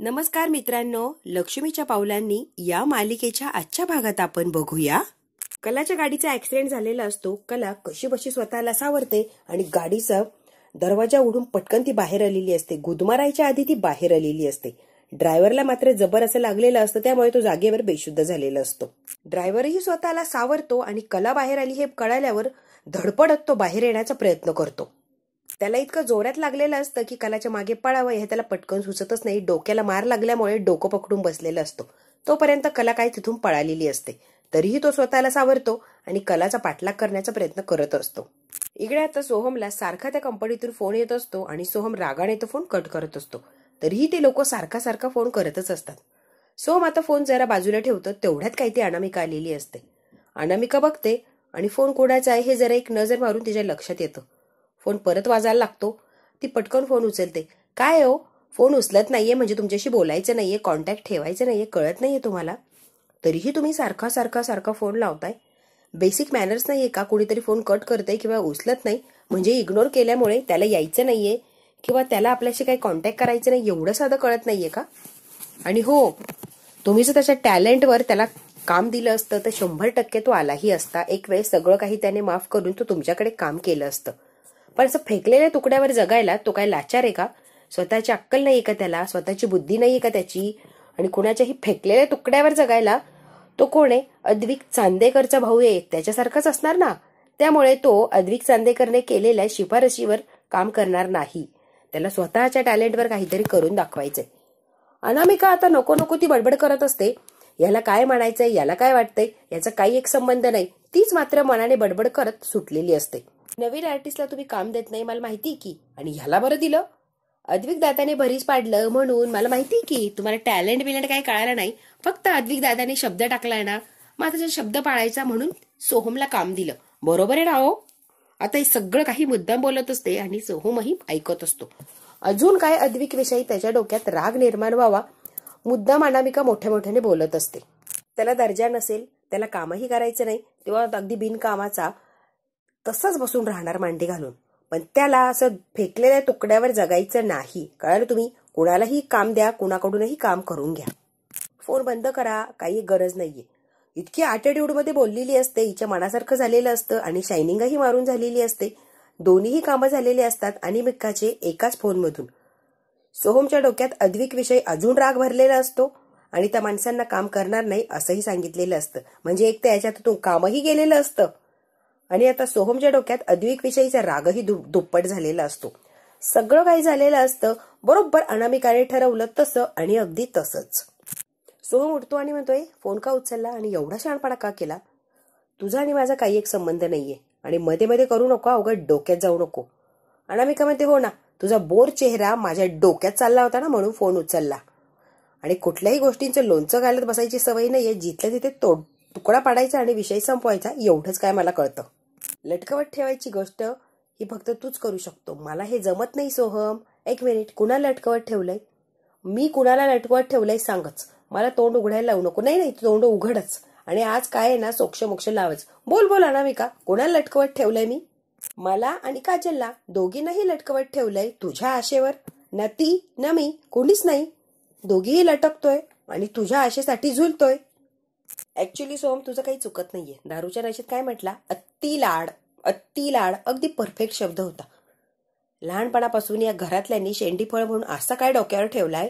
नमस्कार मित्रांनो, लक्ष्मीच्या पावलांनी या मालिकेच्या आजच्या भागात आपण बघूया कलाच्या गाडीचा ऍक्सिडेंट झालेला असतो. कला कशीबशी स्वतःला सावरते आणि गाडीचा दरवाजा उघडून पटकन ती बाहेर आलेली असते. गुदमरायच्या आधी ती बाहेर आलेली असते. ड्रायव्हरला मात्र जबर असं लागलेलं असतं, त्यामुळे तो जागेवर बेशुद्ध झालेला असतो. ड्रायव्हरही स्वतःला सावरतो आणि कला बाहेर आली हे कळाल्यावर धडपडत तो बाहेर येण्याचा प्रयत्न करतो. त्याला इतकं जोरात लागलेलं असतं की कलाच्या मागे पळावं हे त्याला पटकन सुचतच नाही. डोक्याला मार लागल्यामुळे डोकं पकडून बसलेलं असतो. तोपर्यंत कला काय तिथून पळालेली असते. तरीही तो स्वतःला सावरतो आणि कलाचा पाठलाग करण्याचा प्रयत्न करत असतो. इकडे आता सोहमला सारखा त्या कंपनीतून फोन येत असतो आणि सोहम रागाने तो फोन कट करत असतो. तरीही ते लोक सारखा फोन करतच असतात. सोहम आता फोन जरा बाजूला ठेवतो. तेवढ्यात काही ती अनामिका आलेली असते. अनामिका बघते आणि फोन कोणाचा आहे हे जरा एक नजर मारून तिच्या लक्षात येतं. फोन परत वाजायला लागतो. ती पटकन फोन उचलते. काय हो, फोन उचलत नाहीये म्हणजे तुमच्याशी बोलायचं नाहीये, कॉन्टॅक्ट ठेवायचं नाहीये, कळत नाहीये तुम्हाला? तरीही तुम्ही सारखा फोन लावताय. बेसिक मॅनर्स नाहीये का? कुणीतरी फोन कट करते किंवा उचलत नाही म्हणजे इग्नोर केल्यामुळे त्याला यायचं नाहीये किंवा त्याला आपल्याशी काही कॉन्टॅक्ट करायचं नाही एवढं साधं कळत नाहीये का? आणि हो, तुम्ही जर त्याच्या टॅलेंटवर त्याला काम दिलं असतं तर 100% तो आलाही असता. एक वेळ सगळं काही त्याने माफ करून तो तुमच्याकडे काम केलं असतं. पण असं फेकलेल्या तुकड्यावर जगायला तो काय लाचार आहे का? स्वतःची अक्कल नाहीये का त्याला? स्वतःची बुद्धी नाहीये का त्याची? आणि कुणाच्याही फेकलेल्या तुकड्यावर जगायला तो कोण आहे? अद्विक चांदेकरचा भाऊ आहे, त्याच्यासारखाच असणार ना. त्यामुळे तो अद्विक चांदेकरने केलेल्या शिफारशीवर काम करणार नाही. त्याला स्वतःच्या टॅलेंटवर काहीतरी करून दाखवायचंय. अनामिका आता नको ती बडबड करत असते. याला काय म्हणायचंय, याला काय वाटतंय, याचा काही एक संबंध नाही. तीच मात्र मनाने बडबड करत सुटलेली असते. नवीन आर्टिस्टला तुम्ही काम देत नाही मला माहिती की, आणि ह्याला बरं दिलं. अद्विक दादाने भरीस पाडलं म्हणून मला माहिती की तुम्हाला टॅलेंट बिलेंट काही कळालं नाही. फक्त अद्विक दादाने शब्द टाकलाय ना, मग त्याचा शब्द पाळायचा म्हणून सोहमला काम दिलं. बरोबर आहे ना हो? आता हे सगळं काही मुद्दाम बोलत असते आणि सोहमही ऐकत असतो. अजून काय अद्विक विषयी त्याच्या डोक्यात राग निर्माण व्हावा मुद्दाम अनामिका मोठ्याने बोलत असते. त्याला दर्जा नसेल, त्याला कामही करायचं नाही, तेव्हा अगदी बिनकामाचा तसंच बसून राहणार मांडी घालून. पण त्याला असं फेकलेल्या तुकड्यावर जगायचं नाही. कळलं तुम्ही? कुणालाही काम द्या, कुणाकडूनही काम करून घ्या. फोन बंद करा, काही गरज नाहीये. इतकी ॲटिट्यूड मध्ये बोललेली असते. हिच्या मनासारखं झालेलं असतं आणि शायनिंगही मारून झालेली असते. दोन्हीही कामं झालेली असतात अनामिकाचे एकाच फोनमधून. सोहमच्या डोक्यात अद्विक विषयी अजून राग भरलेला असतो आणि त्या माणसांना काम करणार नाही असंही सांगितलेलं असतं. म्हणजे एक तर याच्यातून कामही गेलेलं असतं आणि आता सोहमच्या डोक्यात अद्विक विषयीचा रागही दुप्पट झालेला असतो. सगळं काही झालेलं असतं बरोबर अनामिकाने ठरवलं तसं आणि अगदी तसंच. सोहम उठतो आणि म्हणतोय, फोन का उचलला आणि एवढा शहाणपणा का केला? तुझा आणि माझा काही एक संबंध नाहीये आणि मध्ये करू नको, अवघड डोक्यात जाऊ नको. अनामिका म्हणते, हो ना, तुझा बोर चेहरा माझ्या डोक्यात चालला होता ना म्हणून फोन उचलला. आणि कुठल्याही गोष्टींचं लोणचं घालत बसायची सवय नाहीये. जिथल्या तिथे तुकडा पाडायचा आणि विषय संपवायचा, एवढंच काय मला कळतं. लटकवत ठेवायची गोष्ट ही फक्त तूच करू शकतो. मला हे जमत नाही सोहम. एक मिनिट, कुणाला लटकवत ठेवलंय? मी कुणाला लटकवत ठेवलंय सांगच. मला तोंड उघडायला लावू नको. नाही, तोंड उघडच. आणि आज काय आहे ना, सोक्ष लावच. बोल अनामिका, कुणाला लटकवत ठेवलंय मी? मला आणि काजलला दोघींनाही लटकवत ठेवलंय तुझ्या आशेवर. ना ती ना मी, कोणीच नाही. दोघीही लटकतोय आणि तुझ्या आशेसाठी झुलतोय. ऍक्च्युली सोहम, तुझं काही चुकत नाहीये. दारूच्या नशेत काय म्हटला? अत्ती लाड अगदी परफेक्ट शब्द होता. लहानपणापासून या घरातल्यांनी शेंडीफळ म्हणून असा काय डोक्यावर ठेवलाय,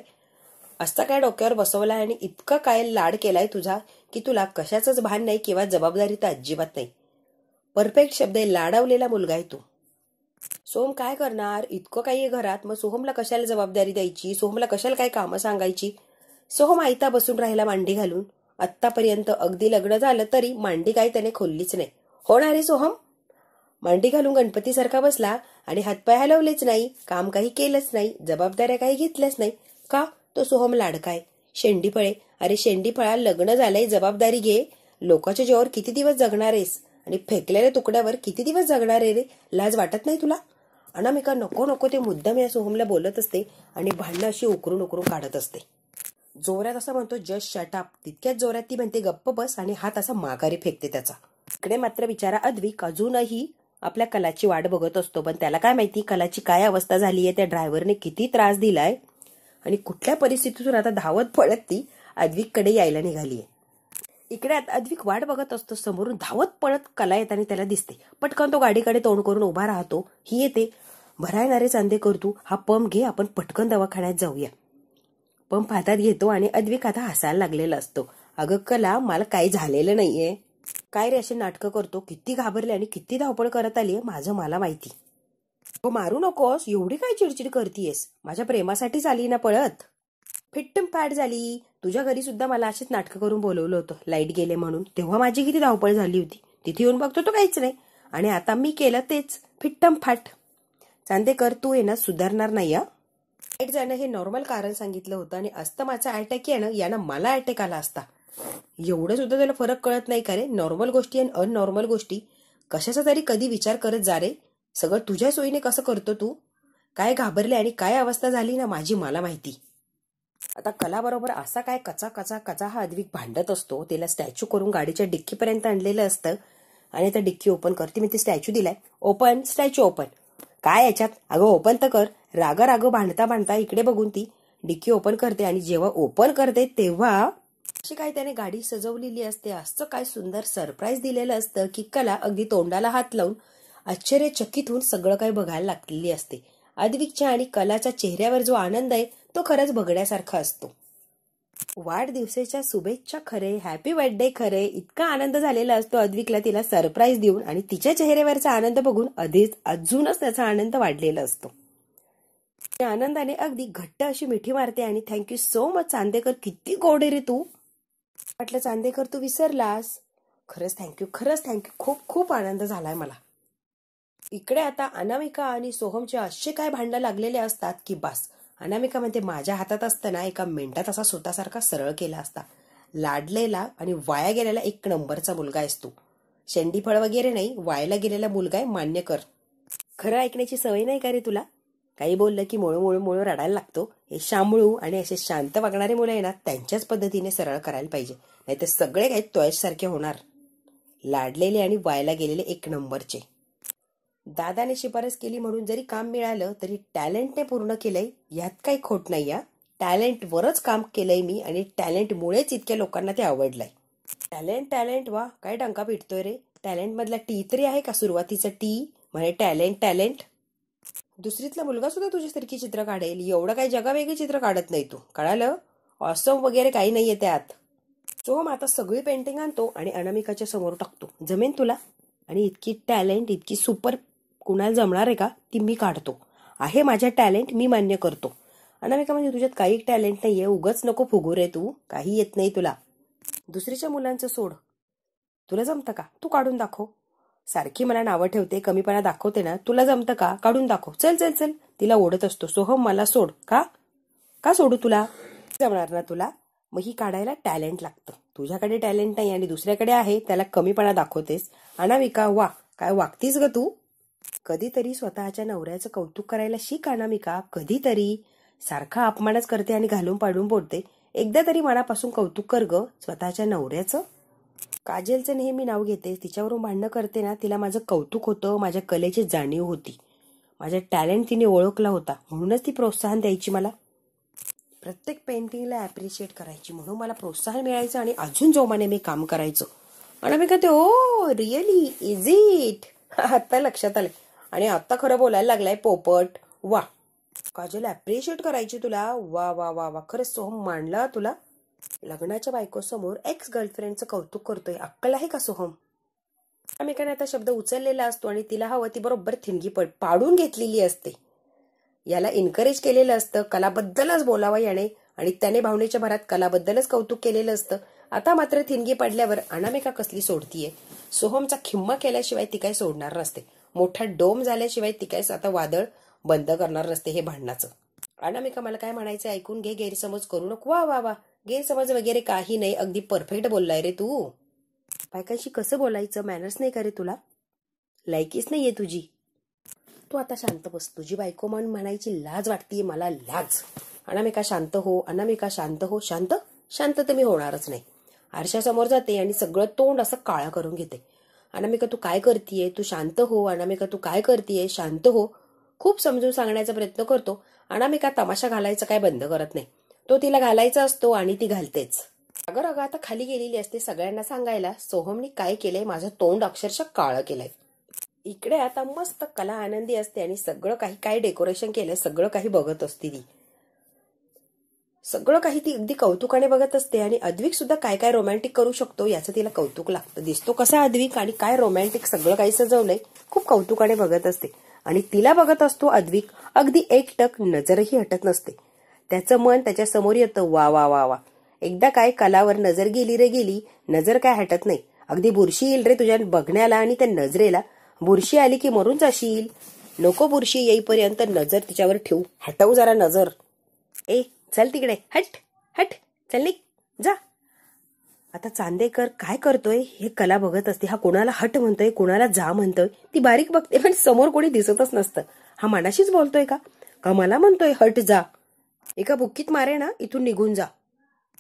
असा काय डोक्यावर बसवलाय आणि इतकं काय लाड केलाय तुझा की तुला कशाचंच भान नाही किंवा जबाबदारी तर अजिबात नाही. परफेक्ट शब्द आहे. लाडावलेला मुलगा आहे तू. सोहम काय करणार? इतकं काही घरात, मग सोहमला कशाला जबाबदारी द्यायची? सोहमला कशाला काय कामं सांगायची? सोहम आयता बसून राहिला मांडी घालून. आत्तापर्यंत अगदी लग्न झालं तरी मांडी काही त्याने खोललीच नाही. होणार आहे सोहम? मांडी घालून गणपतीसारखा बसला आणि हातपाय हलवलेच नाही, काम काही केलंच नाही, जबाबदाऱ्या काही घेतल्याच नाही. का? तो सोहम लाडकाय. शेंडीफळे, अरे शेंडीफळा, लग्न झालंय, जबाबदारी घे. लोकांच्या जीवावर किती दिवस जगणार आहेस आणि फेकलेल्या तुकड्यावर किती दिवस जगणार आहे रे? लाज वाटत नाही तुला? अनामिका नको ते मुद्दाम या सोहमला बोलत असते आणि भांडणं अशी उकरून काढत असते. जोरात असं म्हणतो, जस्ट शट अप. तितक्याच जोरात ती म्हणते, गप्प बस, आणि हात असा माघारी फेकते त्याचा. इकडे मात्र बिचारा अद्विक अजूनही आपल्या कलाची वाट बघत असतो. पण त्याला काय माहिती कलाची काय अवस्था झालीये, त्या ड्रायव्हरने किती त्रास दिलाय. आणि कुठल्या परिस्थितीतून आता धावत पळत ती अद्विककडे यायला निघालीये. इकडे अद्विक वाट बघत असतो. समोरून धावत पळत कला येताना त्याला दिसते. पटकन तो गाडीकडे तोंड करून उभा राहतो. ही येते. भरायणारे चांदेकर तू हा पंप घे, आपण पटकन दवाखान्यात जाऊया. पंप हातात घेतो आणि अद्विक आता हसायला लागलेला असतो. अगं कला, मला काही झालेलं नाहीये. काय रे असे नाटकं करतो? किती घाबरले आणि किती धावपळ करत आलीये माझं मला माहिती. हो मारू नकोस, एवढी काय चिडचिड करतीयस? माझ्या प्रेमासाठीच आली ना पळत. फिट्टम फॅट झाली. तुझ्या घरी सुद्धा मला अशीच नाटकं करून बोलवलं होतं लाईट गेले म्हणून. तेव्हा माझी किती धावपळ झाली होती. तिथे येऊन बघतो तो काहीच नाही. आणि आता मी केलं तेच फिट्टम फाट. चांदेकर तू येणं सुधारणार नाही. लाईट जाणं हे नॉर्मल कारण सांगितलं होतं आणि अस्थमाचा अटॅक येणं यानं मला अटॅक आला असता. एवढं सुद्धा त्याला फरक कळत नाही का रे? नॉर्मल गोष्टी आणि अननॉर्मल गोष्टी कशाचा तरी कधी विचार करत जा रे. सगळं तुझ्या सोयीने कसं करतो तू? काय घाबरले आणि काय अवस्था झाली ना माझी मला माहिती. आता कला बरोबर असा काय कचा कचा कचा हा अद्विक भांडत असतो. त्याला स्टॅच्यू करून गाडीच्या डिक्कीपर्यंत आणलेलं असतं आणि आता डिक्की ओपन करते. मी ते स्टॅच्यू दिलाय. Open, statue open. काय याच्यात? अगं ओपन तर कर. राग भांडता भांडता इकडे बघून ती डिक्की ओपन करते आणि जेव्हा ओपन करते तेव्हा अशी काय त्याने गाडी सजवलेली असते. असं काय सुंदर सरप्राईज दिलेलं असतं की कला अगदी तोंडाला हात लावून आश्चर्यचकित होऊन सगळं काही बघायला लागलेली असते. अद्विकच्या आणि कलाच्या चेहऱ्यावर जो आनंद आहे तो खरंच बघण्यासारखा असतो. वाढदिवसाच्या शुभेच्छा खरे, हॅपी बर्थडे खरे, इतका आनंद झालेला असतो अद्विकला तिला सरप्राईज देऊन आणि तिच्या चेहऱ्यावरचा आनंद बघून अजूनच त्याचा आनंद वाढलेला असतो. त्या आनंदाने अगदी घट्ट अशी मिठी मारते आणि थँक्यू सो मच चांदेकर, किती गोड रे तू. म्हटलं चांदेकर तू विसरलास. खरंच थँक्यू, खूप खूप आनंद झालाय मला. इकडे आता अनामिका आणि सोहमचे असे काय भांडण लागलेले असतात की बस. अनामिका म्हणते माझ्या हातात असताना एका मिनिटात असा स्वतःसारखा सरळ केला असता. लाडलेला आणि वाया गेलेला एक नंबरचा मुलगा आहेस तू. शेंडीफळ वगैरे नाही, वायाला गेलेला मुलगा आहे, मान्य कर. खरं ऐकण्याची सवय नाही का रे तुला? काही बोललं की मुळू रडायला लागतो. हे शांबळू आणि असे शांत वागणारे मुलं आहे ना, त्यांच्याच पद्धतीने सरळ करायला पाहिजे, नाहीतर सगळे काही त्वयसारखे होणार. लाडलेले आणि वायाला गेलेले एक नंबरचे. दादाने शिफारस केली म्हणून जरी काम मिळालं तरी टॅलेंटने पूर्ण केलंय, यात काही खोट नाही. या टॅलेंटवरच काम केलंय मी आणि टॅलेंटमुळेच इतक्या लोकांना ते आवडलंय. टॅलेंट वा, काय डंका पिटतोय रे? टॅलेंट मधला टी तरी आहे का? सुरुवातीचं टी म्हणजे टॅलेंट. दुसरीतला मुलगा सुद्धा तुझ्यासारखी चित्र काढेल. एवढं काही जगावेगळी चित्र काढत नाही तू, कळालं? ऑसम वगैरे काही नाहीये त्यात. सोहम आता सगळी पेंटिंग आणतो आणि अनामिकाच्या समोर टाकतो. जमेन तुला? आणि इतकी टॅलेंट, इतकी सुपर कुणाला जमणार आहे का? ती मी काढतो. आहे माझ्या टॅलेंट, मी मान्य करतो. अनामिका म्हणजे तुझ्यात काही टॅलेंट नाहीये, उगाच नको फुगू रे तू. काही येत नाही तुला. दुसरीच्या मुलांचं सोड, तुला जमतं का? तू काढून दाखव. सारखी मला नावं ठेवते, कमीपणा दाखवते ना, तुला जमतं का? काढून दाखव. चल. तिला ओढत असतो. सोहम मला सोड. का सोडू तुला? जमणार ना तुला? मग ही काढायला टॅलेंट लागतं. तुझ्याकडे टॅलेंट नाही आणि दुसऱ्याकडे आहे, त्याला कमीपणा दाखवतेस. अनामिका वा, काय वागतीस ग तू? कधीतरी स्वतःच्या नवऱ्याचं कौतुक करायला शिक अनामिका. कधीतरी. सारखा अपमानच करते आणि घालून पाडून बोलते. एकदा तरी मनापासून कौतुक कर ग स्वतःच्या नवऱ्याचं. काजलचं नेहमी नाव घेते, तिच्यावरून भांडणं करते ना, तिला माझं कौतुक होतं, माझ्या कलेची जाणीव होती, माझ्या टॅलेंट तिने ओळखला होता, म्हणूनच ती प्रोत्साहन द्यायची मला. प्रत्येक पेंटिंगला ॲप्रिशिएट करायची, म्हणून मला प्रोत्साहन मिळायचं आणि अजून जोमाने मी काम करायचं. आणि मी कहते ओ रिअली इज इट. आता लक्षात आलंय आणि आता खरं बोलायला लागलाय पोपट. वा, काजल ॲप्रिशिएट करायची तुला. वा वा वा वा, खरंच सोहम मांडला तुला. लग्नाच्या बायकोसमोर एक्स गर्लफ्रेंडचं कौतुक करतोय, अक्कल आहे का सोहम? अनामिकाने आता शब्द उचललेला असतो आणि तिला हवं ती बरोबर थिणगी पाडून घेतलेली असते. याला एनकरेज केलेलं असतं, कलाबद्दलच बोलावं याने, आणि त्याने भावनेच्या भरात कलाबद्दलच कौतुक केलेलं असतं. आता मात्र थिणगी पडल्यावर अनामिका कसली सोडतीये? सोहमचा खिम्मा केल्याशिवाय ती काय सोडणार नसते. मोठा डोम झाल्याशिवाय ती काय आता वादळ बंद करणार नसते हे भांडणाचं. अनामिका मला काय म्हणायचं ऐकून घे, गैरसमज करू नको. वा वा वा, गैरसमज वगैरे काही नाही, अगदी परफेक्ट बोललाय रे तू. बायकांशी कसं बोलायचं, मॅनर्स नाही का रे तुला? लायकीच नाहीये तुझी. तू आता शांत बस. तुझी बायको म्हणून म्हणायची लाज वाटतीये मला, लाज. अनामिका शांत हो, अनामिका शांत हो. शांत तर मी होणारच नाही. आरशासमोर जाते आणि सगळं तोंड असं काळा करून घेते. अनामिका तू काय करतीये? तू शांत हो. अनामिका तू काय करतीये? शांत हो. खूप समजून सांगण्याचा प्रयत्न करतो. अनामिका तमाशा घालायचं काय बंद करत नाही. तो तिला घालायचा असतो आणि ती घालतेच. अगं अगं आता खाली गेलेली असते सगळ्यांना सांगायला सोहमनी काय केलंय, माझं तोंड अक्षरशः काळं केलंय. इकडे आता मस्त कला आनंदी असते आणि सगळं काही काय डेकोरेशन केलंय सगळं काही बघत असते ती. सगळं काही ती अगदी कौतुकाने बघत असते आणि अद्विक सुद्धा काय काय रोमॅन्टिक करू शकतो याचं तिला कौतुक लागतं. दिसतो कसा अद्विक आणि काय रोमॅन्टिक सगळं काही सजवलंय, खूप कौतुकाने बघत असते. आणि तिला बघत असतो अद्विक अगदी एकटक नजरही हटत नसते. त्याचं मन त्याच्या समोर येतं. वा वा वा वा, एकदा काय कलावर नजर गेली रे गेली, नजर काय हटत नाही. अगदी बुरशी येईल रे तुझ्या बघण्याला आणि त्या नजरेला. बुरशी आली की मरून जाशील. नको बुरशी येईपर्यंत नजर तिच्यावर ठेवू. हटवू जरा नजर. ए चल तिकडे, हट हट, चल निघ जा. आता चांदेकर काय करतोय हे कला बघत असते. हा कोणाला हट म्हणतोय, कोणाला जा म्हणतोय ती बारीक बघते, पण समोर कोणी दिसतच नसतं. हा मनाशीच बोलतोय का मला म्हणतोय हट जा. एका बुक्कीत मारे ना, इथून निघून जा.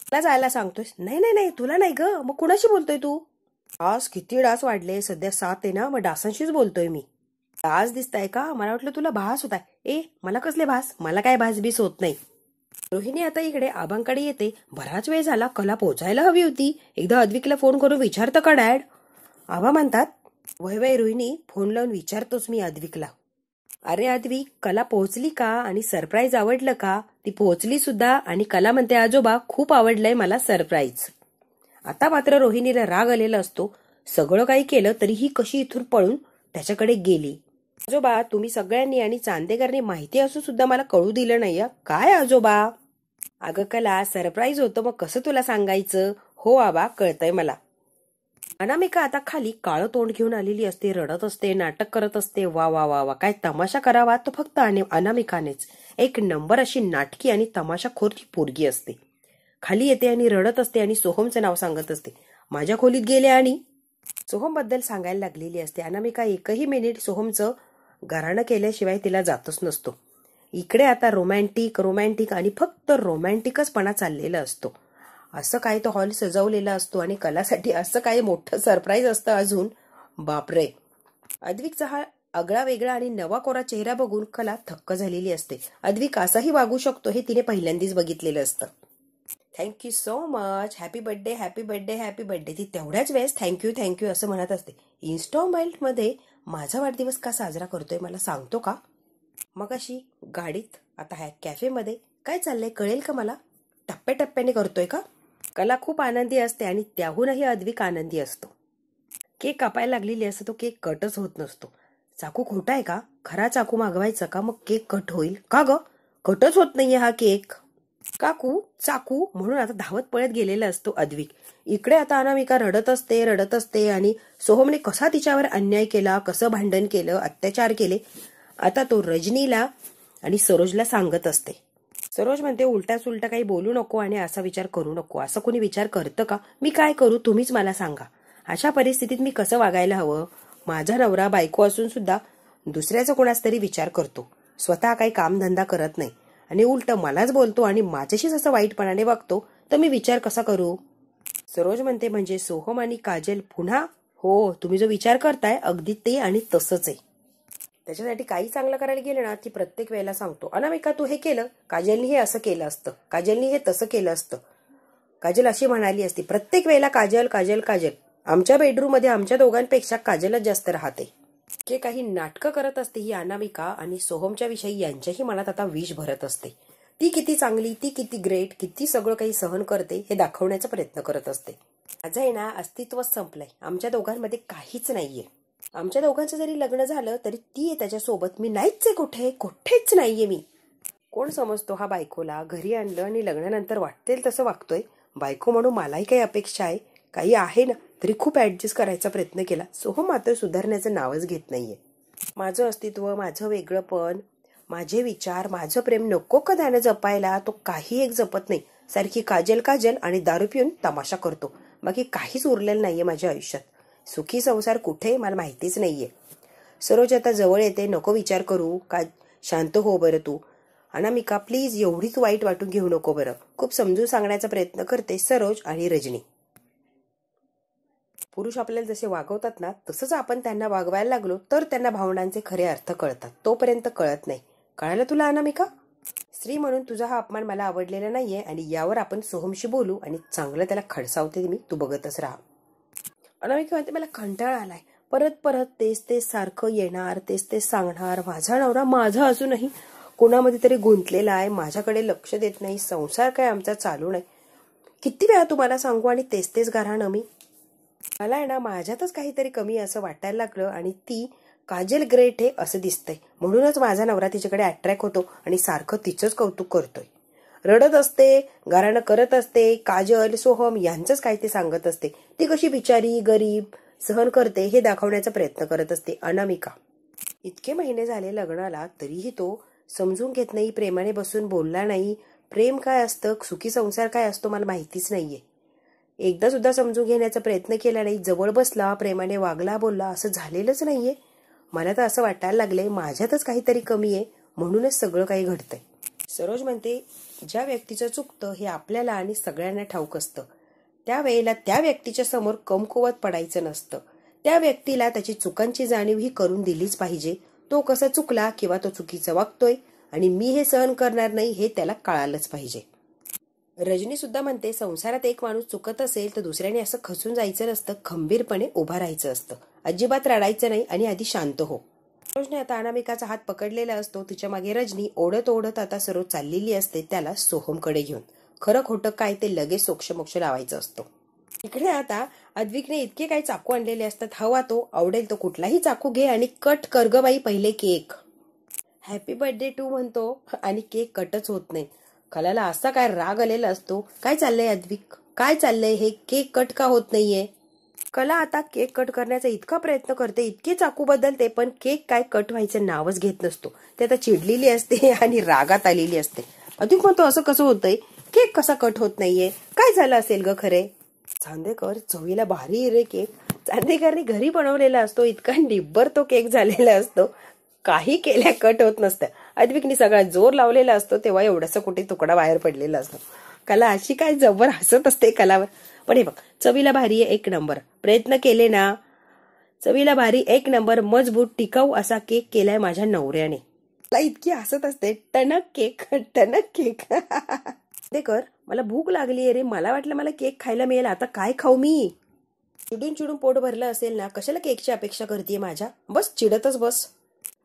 मला जायला सांगतोयस? नाही नाही नाही, तुला नाही ग, मग कुणाशी बोलतोय तू? डास किती डास वाढले, सध्या 7 आहे ना, मग डासांशीच बोलतोय मी. डास दिसताय का? मला वाटलं तुला भास होताय. ए मला कसले भास, मला काय भास बीस होत नाही. रोहिणी आता इकडे आबांकडे येते. बराच वेळ झाला, कला पोहोचायला हवी होती. एकदा अद्विकला फोन करून विचारतं का डॅड? आबा म्हणतात वय वय रोहिणी, फोन लावून विचारतोच मी अद्विकला. अरे अद्विक, कला पोहोचली का आणि सरप्राईज आवडलं का? ती पोहोचली सुद्धा आणि कला म्हणते आजोबा खूप आवडलंय मला सरप्राईज. आता मात्र रोहिणीला राग आलेला असतो. सगळं काही केलं तरीही कशी इथून पळून त्याच्याकडे गेली. आजोबा तुम्ही सगळ्यांनी आणि चांदेकरनी माहिती असून सुद्धा मला कळू दिलं नाही. काय आजोबा? अगं कला, सरप्राईज होतं मग कसं तुला सांगायचं? हो आबा, कळतंय मला. अनामिका आता खाली काळं तोंड घेऊन आलेली असते, रडत असते, नाटक करत असते. वा वा वा वा, काय तमाशा करावा तो फक्त अनामिकानेच. एक नंबर अशी नाटकी आणि तमाशाखोर ती पोरगी असते. खाली येते आणि रडत असते आणि सोहमचं नाव सांगत असते. माझ्या खोलीत गेले आणि सोहम बद्दल सांगायला लागलेली असते. अनामिका एकही मिनिट सोहमचं घराणं केल्याशिवाय तिला जातच नसतो. इकडे आता रोमॅन्टिक रोमॅन्टिक आणि फक्त रोमॅन्टिकचपणा चाललेला असतो. असं काय तो हॉल सजवलेला असतो आणि कलासाठी असं काय मोठं सरप्राईज असतं अजून. बापरे. अद्विकचा हा आगळा वेगळा आणि नवा कोरा चेहरा बघून कला थक्क झालेली असते. अद्विक असाही वागू शकतो हे तिने पहिल्यांदाच बघितलेलं असतं. Thank you so much, happy birthday happy birthday happy birthday. ती तेवढ्याच वेळेस थँक्यू थँक्यू असं म्हणत असते. इन्स्टॉलमेंटमध्ये माझा वाढदिवस का साजरा करतोय मला सांगतो का? मग अशी गाडीत, आता ह्या कॅफेमध्ये काय चाललंय कळेल का मला? टप्प्याटप्प्याने करतोय का? कला खूप आनंदी असते आणि त्याहूनही अद्विक आनंदी असतो. केक कापायला लागलेली असते, तो केक कटच होत नसतो. चाकू खोटा आहे का? खरा चाकू मागवायचा का, मग केक कट होईल का ग? कटच होत नाहीये हा केक. काकू चाकू म्हणून आता धावत पळत गेलेला असतो अद्विक. इकडे आता अनामिका रडत असते आणि सोहमने कसा तिच्यावर अन्याय केला, कसं भांडण केलं, अत्याचार केले, आता तो रजनीला आणि सरोजला सांगत असते. सरोज म्हणते उलटा सुलटा काही बोलू नको आणि असा विचार करू नको. असं कोणी विचार करतं का? मी काय करू तुम्हीच मला सांगा. अशा परिस्थितीत मी कसं वागायला हवं? माझा नवरा बायको असून सुद्धा दुसऱ्याचा कोणाच तरी विचार करतो, स्वतः काही कामधंदा करत नाही आणि उलट मलाच बोलतो आणि माझ्याशीच असं वाईटपणाने वागतो, तर मी विचार कसा करू? सरोज म्हणते म्हणजे सोहम आणि काजल पुन्हा? हो, तुम्ही जो विचार करताय अगदी ते आणि तसंच आहे. त्याच्यासाठी काही चांगलं करायला गेलं ना ती प्रत्येक वेळेला सांगतो अनामिका तू हे केलं, काजलनी हे असं केलं असतं, काजलनी हे तसं केलं असतं, काजल अशी म्हणाली असती. प्रत्येक वेळेला काजल काजल काजल. आमच्या बेडरूम मध्ये आमच्या दोघांपेक्षा काजलच जास्त राहते. जे काही नाटकं करत असते ही अनामिका आणि सोहमच्या विषयी यांच्याही मनात आता विष भरत असते. ती किती चांगली, ती किती ग्रेट, किती सगळं काही सहन करते हे दाखवण्याचा प्रयत्न करत असते. माझं आहे ना अस्तित्वच संपलंय, आमच्या दोघांमध्ये काहीच नाहीये. आमच्या दोघांचं जरी लग्न झालं तरी ती आहे त्याच्यासोबत, मी नाहीच आहे कुठेच नाहीये मी. कोण समजतो हा बायकोला? घरी आणलं आणि लग्नानंतर वाटतेल तसं वागतोय. बायको म्हणून मलाही काही अपेक्षा आहे, काही आहे ना, तरी खूप ऍडजस्ट करायचा प्रयत्न केला. सोहम मात्र सुधारण्याचं नावच घेत नाहीये. माझं अस्तित्व, माझं वेगळंपण, माझे विचार, माझं प्रेम नको का त्यानं जपायला? तो काही एक जपत नाही. सारखी काजल काजल आणि दारू पिऊन तमाशा करतो. बाकी काहीच उरलेलं नाहीये माझ्या आयुष्यात. सुखी संसार कुठे मला माहितीच नाहीये. सरोज आता जवळ येते. नको विचार करू, का शांत हो बरं तू. अनामिका प्लीज एवढीच वाईट वाटून घेऊ नको बरं. खूप समजून सांगण्याचा प्रयत्न करते सरोज आणि रजनी. पुरुष आपल्याला जसे वागवतात ना तसंच आपण त्यांना वागवायला लागलो तर त्यांना भावनांचे खरे अर्थ कळतात, तोपर्यंत कळत नाही. कळालं तुला अनामिका? स्त्री म्हणून तुझा हा अपमान मला आवडलेला नाहीये आणि यावर आपण सोहमशी बोलू आणि चांगलं त्याला खडसावते मी, तू बघतच राहा. अनामिका म्हणते मला कंटाळा आलाय, परत परत तेच तेच सारखं येणार, तेच तेच सांगणार. माझा नवरा माझा अजूनही कोणामध्ये तरी गुंतलेला आहे, माझ्याकडे लक्ष देत नाही, संसार काय आमचा चालू नाही. किती वेळा तुम्हाला सांगू आणि तेच तेच गारहाणं मी. मला आहे ना माझ्यातच काहीतरी कमी असं वाटायला लागलं आणि ती काजल ग्रेट आहे असं दिसतंय, म्हणूनच माझा नवरा तिच्याकडे अट्रॅक्ट होतो आणि सारखं तिचंच कौतुक करतोय. रडत असते, गाराणं करत असते, काजल सोहम यांचंच काय ते सांगत असते. ती कशी बिचारी गरीब सहन करते हे दाखवण्याचा प्रयत्न करत असते अनामिका. इतके महिने झाले लग्नाला तरीही तो समजून घेत नाही, प्रेमाने बसून बोलला नाही. प्रेम काय असतं, सुखी संसार काय असतो मला माहितीच नाहीये. एकदा सुद्धा समजून घेण्याचा प्रयत्न केला नाही, जवळ बसला, प्रेमाने वागला, बोलला, असं झालेलंच नाहीये. मला तर असं वाटायला लागलंय माझ्यातच काहीतरी कमी आहे, म्हणूनच सगळं काही घडतंय. सरोज म्हणते ज्या व्यक्तीचं चुकतं हे आपल्याला आणि सगळ्यांना ठाऊक असतं, त्यावेळेला त्या व्यक्तीच्या समोर कमकुवत पडायचं नसतं. त्या व्यक्तीला त्याची चुकांची जाणीव ही करून दिलीच पाहिजे. तो कसा चुकला किंवा तो चुकीचं वागतोय आणि मी हे सहन करणार नाही हे त्याला कळालंच पाहिजे. रजनी सुद्धा म्हणते संसारात एक माणूस चुकत असेल तर दुसऱ्याने असं खचून जायचं नसतं, खंबीरपणे उभा राहायचं असतं, अजिबात रडायचं नाही आणि आधी शांत हो. सरोजने आता अनामिकाचा हात पकडलेला असतो, तिच्या मागे रजनी ओढत ओढत आता सरोज चाललेली असते त्याला सोहमकडे घेऊन. खरं खोटं काय ते लगेच सोक्षमोक्ष लावायचं असतो. इकडे आता अद्विकने इतके काही चाकू आणलेले असतात, हवा तो आवडेल तो कुठलाही चाकू घे आणि कट कर ग बाई पहिले केक. हॅपी बर्थडे टू म्हणतो आणि केक कटच होत नाही. कलाला असा काय राग आलेला असतो, काय चाललंय अद्विक, काय चाललंय हे, केक कट का होत नाहीये. कला आता केक कट करण्याचा इतका प्रयत्न करते, इतके चाकू बदलते, पण केक काय कट व्हायचं नावच घेत नसतो. ते आता चिडलेली असते आणि रागात आलेली असते. अद्विक म्हणतो असं कसं होतंय, केक कसा कट होत नाहीये, काय झालं असेल ग खरे. चांदेकर चवीला भारी रे केक. चांदेकरने घरी बनवलेला असतो, इतका निब्बर तो केक झालेला असतो, काही केल्या कट होत नसतं. अद्विकनी सगळा जोर लावलेला असतो तेव्हा एवढासा कुठे तुकडा बाहेर पडलेला असतो. कला अशी काय जबर हसत असते कलावर. पण हे बघ चवीला भारी आहे एक नंबर, प्रयत्न केले ना, चवीला भारी एक नंबर, मजबूत टिकाऊ असा केक केलाय माझ्या नवऱ्याने. मला इतकी हसत असते, टणक केक टणक केक. ते कर मला भूक लागली रे, मला वाटलं मला केक खायला मिळेल, आता काय खाऊ मी. चिडून चिडून पोट भरलं असेल ना, कशाला केकची अपेक्षा करते माझ्या, बस चिडतच बस.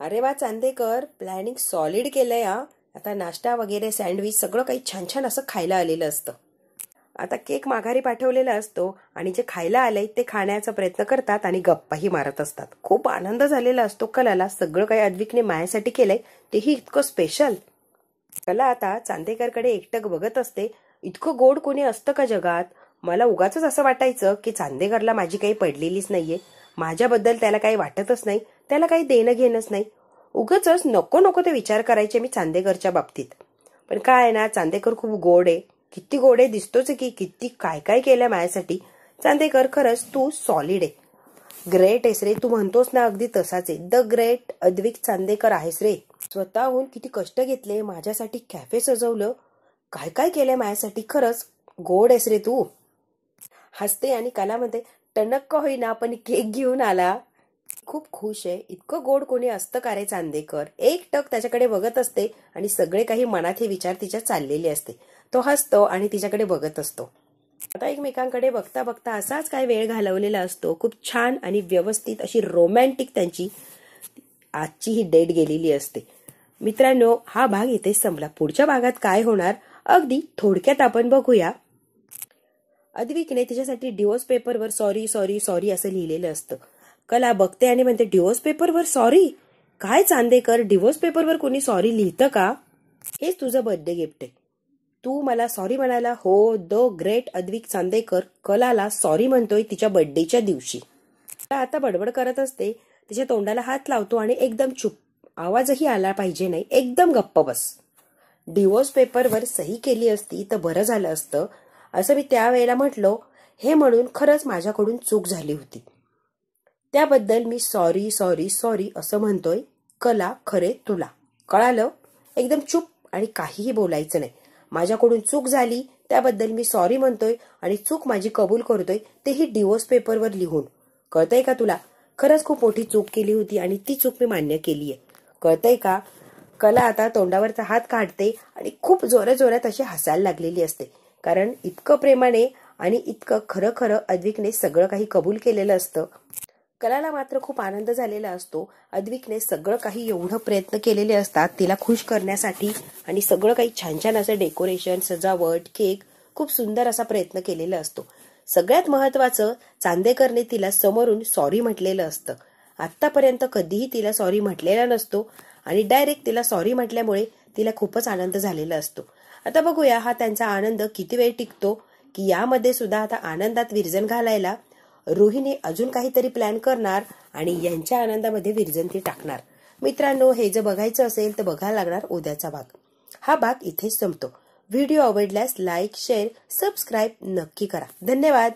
अरे वा चांदेकर प्लॅनिंग सॉलिड केलंय हा. आता नाश्ता वगैरे सँडविच सगळं काही छान छान असं खायला आलेलं असतं. आता केक माघारी पाठवलेला असतो आणि जे खायला आलंय ते खाण्याचा प्रयत्न करतात आणि गप्पाही मारत असतात. खूप आनंद झालेला असतो कलाला, सगळं काही अद्विकने मायासाठी केलंय तेही इतकं स्पेशल. कला आता चांदेकरकडे एकटक बघत असते, इतकं गोड कोणी असतं का जगात. मला उगाच असं वाटायचं की चांदेकरला माझी काही पडलेलीच नाहीये, माझ्याबद्दल त्याला काही वाटतच नाही, त्याला काही देणं घेणंच नाही. उगाच नको नको ते विचार करायचे मी चांदेकरच्या बाबतीत. पण काय ना चांदेकर खूप गोड आहे, किती गोड आहे दिसतोच की, किती काय काय केलं माझ्यासाठी. चांदेकर खरंच तू सॉलिड आहे, ग्रेट आहेस रे, तू म्हणतोस ना अगदी तसाच आहे. द ग्रेट अद्विक चांदेकर आहेस रे. स्वतःहून किती कष्ट घेतले माझ्यासाठी, कॅफे सजवलं, काय काय केलंय माझ्यासाठी, खरंच गोड आहेस रे तू. हसते आणि कला म्हणते टणक का होईना पण केक घेऊन आला. खूप खुश आहे, इतकं गोड कोणी असतं का रे चांदेकर. एक टक त्याच्याकडे बघत असते आणि सगळे काही मनात हे विचार तिच्या चाललेले असते. तो हसतो आणि तिच्याकडे बघत असतो. आता एकमेकांकडे बघता बघता असाच काय वेळ घालवलेला असतो. खूप छान आणि व्यवस्थित अशी रोमॅन्टिक त्यांची आजची ही डेट गेलेली असते. मित्रांनो हा भाग इथे संपला. पुढच्या भागात काय होणार अगदी थोडक्यात आपण बघूया. अद्विकने तिच्यासाठी डिवोर्स पेपरवर सॉरी सॉरी सॉरी असं लिहिलेलं असतं. कला बघते आणि म्हणते डिवोर्स पेपरवर सॉरी, काय चांदेकर डिवोर्स पेपरवर कोणी सॉरी लिहितं का. हेच तुझं बर्थडे गिफ्ट आहे, तू मला सॉरी म्हणायला. हो द ग्रेट अद्विक चांदेकर कलाला सॉरी म्हणतोय तिच्या बर्थडेच्या दिवशी. आता बडबड करत असते, तिच्या तोंडाला हात लावतो आणि एकदम चुप, आवाजही आला पाहिजे नाही, एकदम गप्प बस. डिवोर्स पेपरवर सही केली असती तर बरं झालं असतं असं मी त्यावेळेला म्हटलो. हे म्हणून खरंच माझ्याकडून चूक झाली होती, त्याबद्दल मी सॉरी सॉरी सॉरी असं म्हणतोय. कला खरे तुला कळालं, एकदम चूप आणि काहीही बोलायचं नाही. माझ्याकडून चूक झाली त्याबद्दल मी सॉरी म्हणतोय आणि चूक माझी कबूल करतोय, तेही डिवोर्स पेपरवर लिहून. कळतंय का तुला, खरंच खूप मोठी चूक केली होती आणि ती चूक मी मान्य केलीये. कळतंय का, कला आता तोंडावरचा हात काढते आणि खूप जोरात अशी हसायला लागलेली असते, कारण इतकं प्रेमाने आणि इतकं खरं खरं अद्विकने सगळं काही कबूल केलेलं असतं. कलाला मात्र खूप आनंद झालेला असतो. अद्विकने सगळं काही एवढं प्रयत्न केलेले असतात तिला खुश करण्यासाठी, आणि सगळं काही छान छान असं डेकोरेशन, सजावट, केक, खूप सुंदर असा प्रयत्न केलेला असतो. सगळ्यात महत्वाचं, चांदेकरने तिला समोरून सॉरी म्हटलेलं असतं. आतापर्यंत कधीही तिला सॉरी म्हटलेला नसतो आणि डायरेक्ट तिला सॉरी म्हटल्यामुळे तिला खूपच आनंद झालेला असतो. आता बघूया हा त्यांचा आनंद किती वेळ टिकतो, की यामध्ये सुद्धा आता आनंदात विरजण घालायला रोहिणी अजून काहीतरी प्लॅन करणार आणि यांच्या आनंदामध्ये विरजण ती टाकणार. मित्रांनो, हे जर बघायचं असेल तर बघायला लागणार उद्याचा भाग. हा भाग इथेच संपतो. व्हिडिओ आवडल्यास लाईक, शेअर, सबस्क्राईब नक्की करा. धन्यवाद.